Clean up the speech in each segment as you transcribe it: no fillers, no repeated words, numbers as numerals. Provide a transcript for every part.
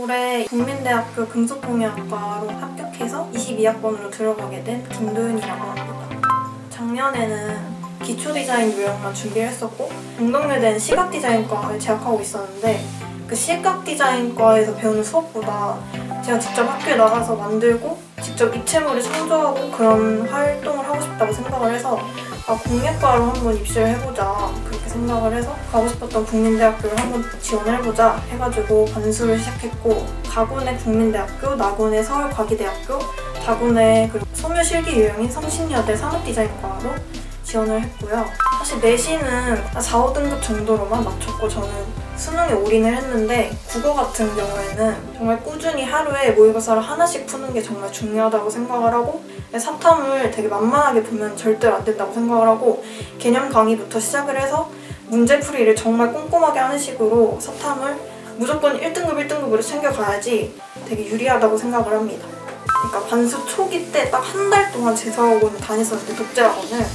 올해 국민대학교 금속공예학과로 합격해서 22학번으로 들어가게 된 김도윤이라고 합니다. 작년에는 기초디자인 유형만 준비를 했었고 동덕여대는 시각디자인과에 재학하고 있었는데 그 시각디자인과에서 배우는 수업보다 제가 직접 학교에 나가서 만들고 직접 입체물을 창조하고 그런 활동을 하고 싶다고 생각을 해서 공예과로 한번 입시를 해보자 그렇게 생각을 해서 가고 싶었던 국민대학교를 한번 지원을 해보자 해가지고 반수를 시작했고 가군의 국민대학교, 나군의 서울과기대학교, 다군의 섬유실기 유형인 성신여대 산업디자인과로 지원을 했고요. 사실 내신은 4, 5등급 정도로만 맞췄고 저는 수능에 올인을 했는데 국어 같은 경우에는 정말 꾸준히 하루에 모의고사를 하나씩 푸는 게 정말 중요하다고 생각을 하고 사탐을 되게 만만하게 보면 절대로 안 된다고 생각을 하고 개념 강의부터 시작을 해서 문제풀이를 정말 꼼꼼하게 하는 식으로 사탐을 무조건 1등급 1등급으로 챙겨가야지 되게 유리하다고 생각을 합니다. 그러니까 반수 초기 때 딱 한 달 동안 재수학원을 다녔었는데 독재학원을.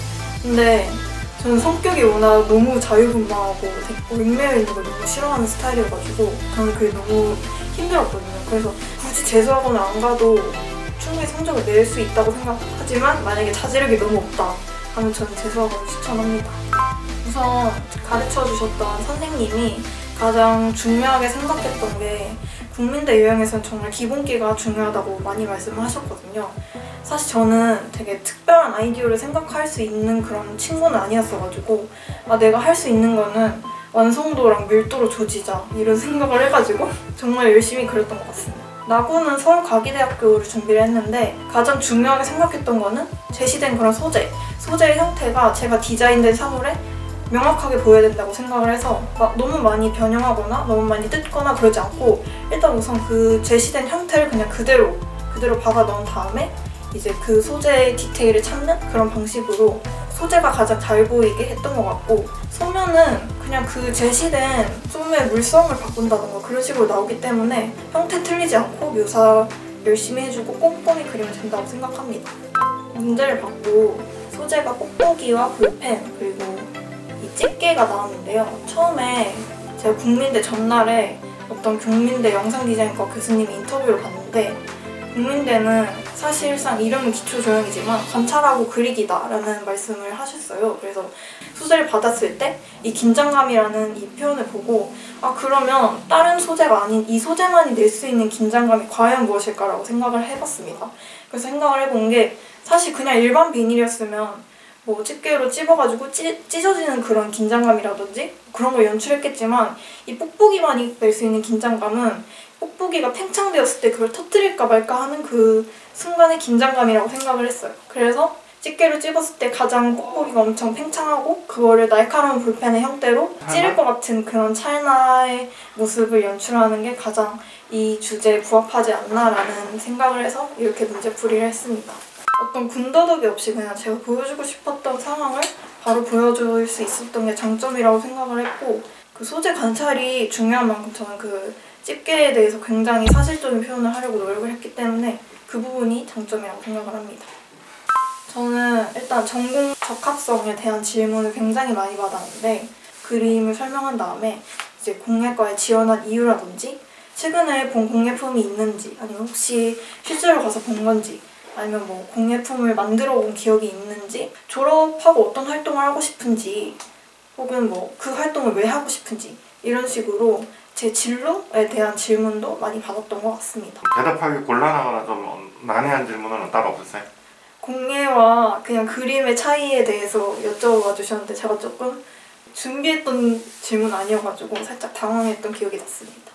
근데 저는 성격이 워낙 너무 자유분방하고 되게 얽매여 있는 걸 너무 싫어하는 스타일이어가지고 저는 그게 너무 힘들었거든요. 그래서 굳이 재수학원을 안 가도 충분히 성적을 낼 수 있다고 생각하지만 만약에 자제력이 너무 없다 하면 저는 재수학원을 추천합니다. 우선 가르쳐주셨던 선생님이 가장 중요하게 생각했던 게 국민대 유형에서는 정말 기본기가 중요하다고 많이 말씀을 하셨거든요. 사실 저는 되게 특별한 아이디어를 생각할 수 있는 그런 친구는 아니었어가지고 내가 할 수 있는 거는 완성도랑 밀도로 조지자 이런 생각을 해가지고 정말 열심히 그렸던 것 같습니다. 나군은 서울과기대학교를 준비를 했는데 가장 중요하게 생각했던 거는 제시된 그런 소재의 형태가 제가 디자인된 사물에 명확하게 보여야 된다고 생각을 해서 너무 많이 변형하거나 너무 많이 뜯거나 그러지 않고 일단 우선 그 제시된 형태를 그냥 그대로 박아 넣은 다음에 이제 그 소재의 디테일을 찾는 그런 방식으로 소재가 가장 잘 보이게 했던 것 같고 소면은 그냥 그 제시된 솜의 물성을 바꾼다던가 그런 식으로 나오기 때문에 형태 틀리지 않고 묘사 열심히 해주고 꼼꼼히 그리면 된다고 생각합니다. 문제를 받고 소재가 뽁뽁이와 볼펜 그리고 이 집게가 나왔는데요. 처음에 제가 국민대 전날에 어떤 국민대 영상디자인과 교수님의 인터뷰를 봤는데 국민대는 사실상 이름은 기초조형이지만 관찰하고 그리기다 라는 말씀을 하셨어요. 그래서 소재를 받았을 때 이 긴장감이라는 이 표현을 보고 그러면 다른 소재가 아닌 이 소재만이 낼 수 있는 긴장감이 과연 무엇일까라고 생각을 해봤습니다. 그래서 생각을 해본 게 사실 그냥 일반 비닐이었으면 집게로 찝어가지고 찢어지는 그런 긴장감이라든지 그런 걸 연출했겠지만 이 뽁뽁이만이 낼 수 있는 긴장감은 뽁뽁이가 팽창되었을 때 그걸 터뜨릴까 말까 하는 그 순간의 긴장감이라고 생각을 했어요. 그래서 집게로 찝었을 때 가장 뽁뽁이가 엄청 팽창하고 그거를 날카로운 볼펜의 형태로 찌를 것 같은 그런 찰나의 모습을 연출하는 게 가장 이 주제에 부합하지 않나라는 생각을 해서 이렇게 문제풀이를 했습니다. 어떤 군더더기 없이 그냥 제가 보여주고 싶었던 상황을 바로 보여줄 수 있었던 게 장점이라고 생각을 했고 그 소재 관찰이 중요한 만큼 저는 그 집게에 대해서 굉장히 사실적인 표현을 하려고 노력을 했기 때문에 그 부분이 장점이라고 생각을 합니다. 저는 일단 전공 적합성에 대한 질문을 굉장히 많이 받았는데 그림을 설명한 다음에 이제 공예과에 지원한 이유라든지 최근에 본 공예품이 있는지 아니면 혹시 실제로 가서 본 건지 아니면 공예품을 만들어 본 기억이 있는지 졸업하고 어떤 활동을 하고 싶은지 혹은 그 활동을 왜 하고 싶은지 이런 식으로 제 진로에 대한 질문도 많이 받았던 것 같습니다. 대답하기 곤란하거나 좀 난해한 질문은 따로 없으세요? 공예와 그냥 그림의 차이에 대해서 여쭤봐 주셨는데 제가 조금 준비했던 질문 아니어가지고 살짝 당황했던 기억이 났습니다.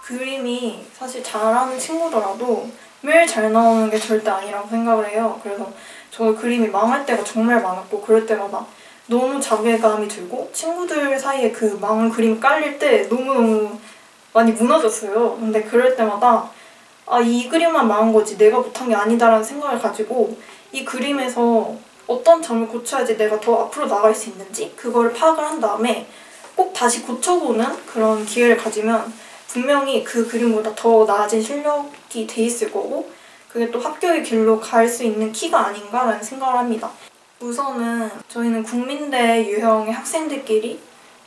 그림이 사실 잘하는 친구더라도 매일 잘 나오는 게 절대 아니라고 생각을 해요. 그래서 저 그림이 망할 때가 정말 많았고 그럴 때마다 너무 자괴감이 들고 친구들 사이에 그 망한 그림 깔릴 때 너무너무 많이 무너졌어요. 근데 그럴 때마다 이 그림만 망한 거지 내가 못한 게 아니다라는 생각을 가지고 이 그림에서 어떤 점을 고쳐야지 내가 더 앞으로 나갈 수 있는지 그거를 파악을 한 다음에 꼭 다시 고쳐보는 그런 기회를 가지면 분명히 그 그림보다 더 나아진 실력이 돼 있을 거고 그게 또 합격의 길로 갈 수 있는 키가 아닌가라는 생각을 합니다. 우선은 저희는 국민대 유형의 학생들끼리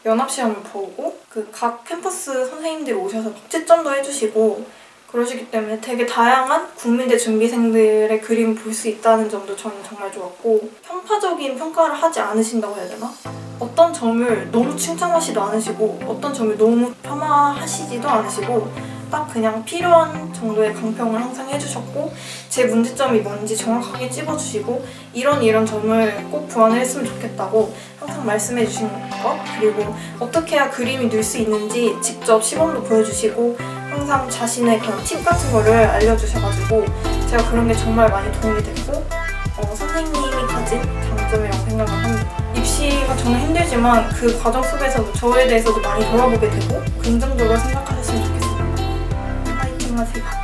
연합시험을 보고 그 각 캠퍼스 선생님들이 오셔서 채점도 해주시고 그러시기 때문에 되게 다양한 국민대 준비생들의 그림을 볼 수 있다는 점도 저는 정말 좋았고, 편파적인 평가를 하지 않으신다고 해야 되나? 어떤 점을 너무 칭찬하지도 않으시고 어떤 점을 너무 폄하하시지도 않으시고 딱 그냥 필요한 정도의 강평을 항상 해주셨고, 제 문제점이 뭔지 정확하게 찝어주시고 이런 점을 꼭 보완을 했으면 좋겠다고 항상 말씀해 주시는 것, 그리고 어떻게 해야 그림이 늘 수 있는지 직접 시범도 보여주시고 항상 자신의 그런 팁 같은 거를 알려주셔가지고 제가 그런 게 정말 많이 도움이 됐고 선생님이 가진 장점이라고 생각을 합니다. 입시가 정말 힘들지만 그 과정 속에서도 저에 대해서도 많이 돌아보게 되고 긍정적으로 생각하셨으면 좋겠습니다. 파이팅 하세요.